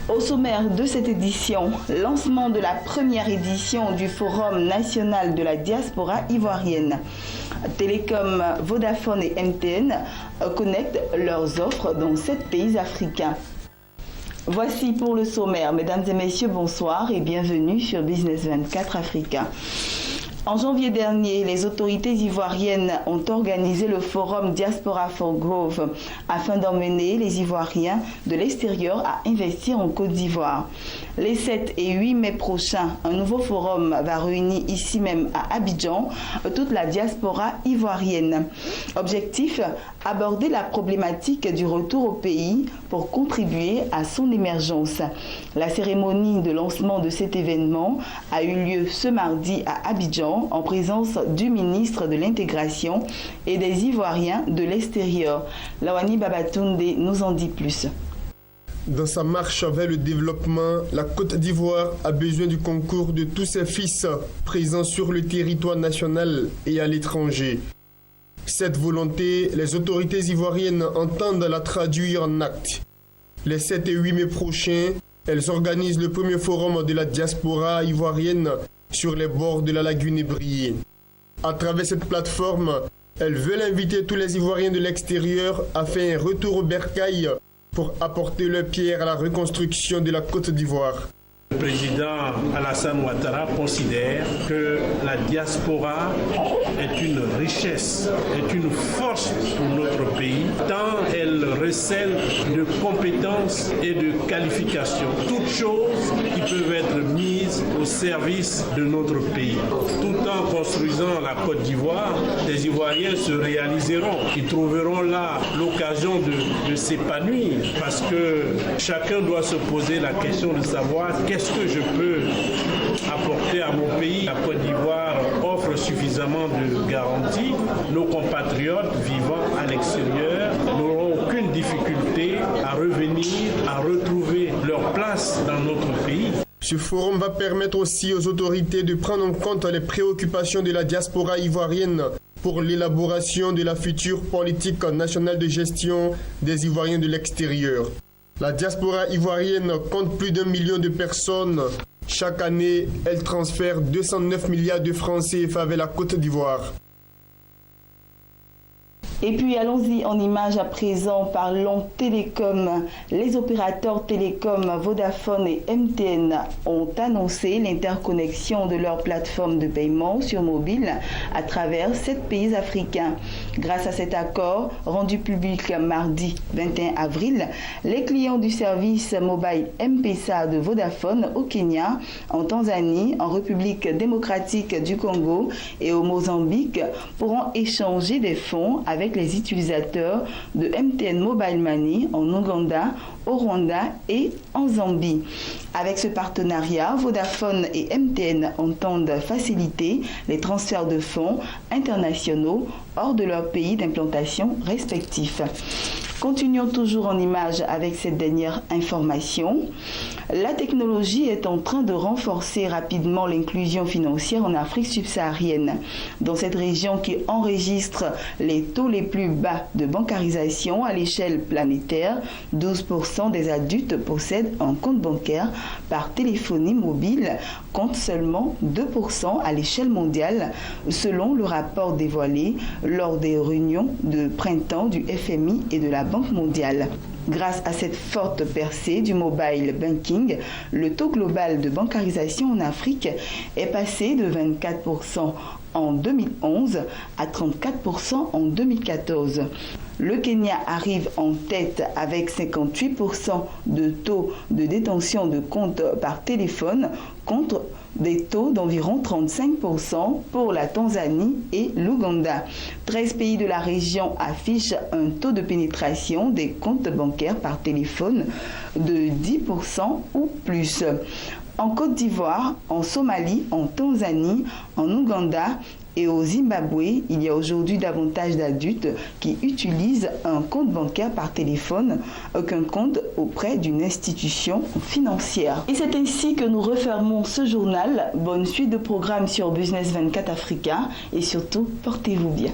Au sommaire de cette édition, lancement de la première édition du Forum national de la diaspora ivoirienne. Télécom, Vodafone et MTN connectent leurs offres dans 7 pays africains. Voici pour le sommaire. Mesdames et messieurs, bonsoir et bienvenue sur Business 24 Africa. En janvier dernier, les autorités ivoiriennes ont organisé le forum Diaspora for Growth afin d'emmener les Ivoiriens de l'extérieur à investir en Côte d'Ivoire. Les 7 et 8 mai prochains, un nouveau forum va réunir ici même à Abidjan toute la diaspora ivoirienne. Objectif, aborder la problématique du retour au pays pour contribuer à son émergence. La cérémonie de lancement de cet événement a eu lieu ce mardi à Abidjan en présence du ministre de l'Intégration et des Ivoiriens de l'extérieur. Lawani Babatunde nous en dit plus. Dans sa marche vers le développement, la Côte d'Ivoire a besoin du concours de tous ses fils présents sur le territoire national et à l'étranger. Cette volonté, les autorités ivoiriennes entendent la traduire en actes. Les 7 et 8 mai prochains, elles organisent le premier forum de la diaspora ivoirienne sur les bords de la lagune ébriée. À travers cette plateforme, elles veulent inviter tous les Ivoiriens de l'extérieur à faire un retour au bercail pour apporter leur pierre à la reconstruction de la Côte d'Ivoire. Le président Alassane Ouattara considère que la diaspora est une richesse, est une force pour notre pays, tant elle recèle de compétences et de qualifications, toutes choses qui peuvent être mises au service de notre pays. Tout en construisant la Côte d'Ivoire, les Ivoiriens se réaliseront. Ils trouveront là l'occasion de s'épanouir parce que chacun doit se poser la question de savoir qu'est-ce que je peux apporter à mon pays. La Côte d'Ivoire offre suffisamment de garanties. Nos compatriotes vivant à l'extérieur n'auront aucune difficulté à revenir, à retrouver leur place dans notre pays. Ce forum va permettre aussi aux autorités de prendre en compte les préoccupations de la diaspora ivoirienne pour l'élaboration de la future politique nationale de gestion des Ivoiriens de l'extérieur. La diaspora ivoirienne compte plus d'1 million de personnes. Chaque année, elle transfère 209 milliards de francs CFA vers la Côte d'Ivoire. Et puis allons-y en images à présent, parlons télécom. Les opérateurs télécom Vodafone et MTN ont annoncé l'interconnexion de leur plateforme de paiement sur mobile à travers 7 pays africains. Grâce à cet accord rendu public mardi 21 avril, les clients du service mobile M-Pesa de Vodafone au Kenya, en Tanzanie, en République démocratique du Congo et au Mozambique pourront échanger des fonds avec les utilisateurs de MTN Mobile Money en Ouganda, au Rwanda et en Zambie. Avec ce partenariat, Vodafone et MTN entendent faciliter les transferts de fonds internationaux hors de leur pays d'implantation respectifs. Continuons toujours en images avec cette dernière information. La technologie est en train de renforcer rapidement l'inclusion financière en Afrique subsaharienne. Dans cette région qui enregistre les taux les plus bas de bancarisation à l'échelle planétaire, 12% des adultes possèdent un compte bancaire par téléphonie mobile, contre seulement 2% à l'échelle mondiale, selon le rapport dévoilé lors des réunions de printemps du FMI et de la Banque mondiale. Grâce à cette forte percée du mobile banking, le taux global de bancarisation en Afrique est passé de 24% en 2011 à 34% en 2014. Le Kenya arrive en tête avec 58% de taux de détention de comptes par téléphone contre des taux d'environ 35% pour la Tanzanie et l'Ouganda. 13 pays de la région affichent un taux de pénétration des comptes bancaires par téléphone de 10% ou plus. En Côte d'Ivoire, en Somalie, en Tanzanie, en Ouganda et au Zimbabwe, il y a aujourd'hui davantage d'adultes qui utilisent un compte bancaire par téléphone qu'un compte auprès d'une institution financière. Et c'est ainsi que nous refermons ce journal. Bonne suite de programmes sur Business 24 Africa et surtout, portez-vous bien.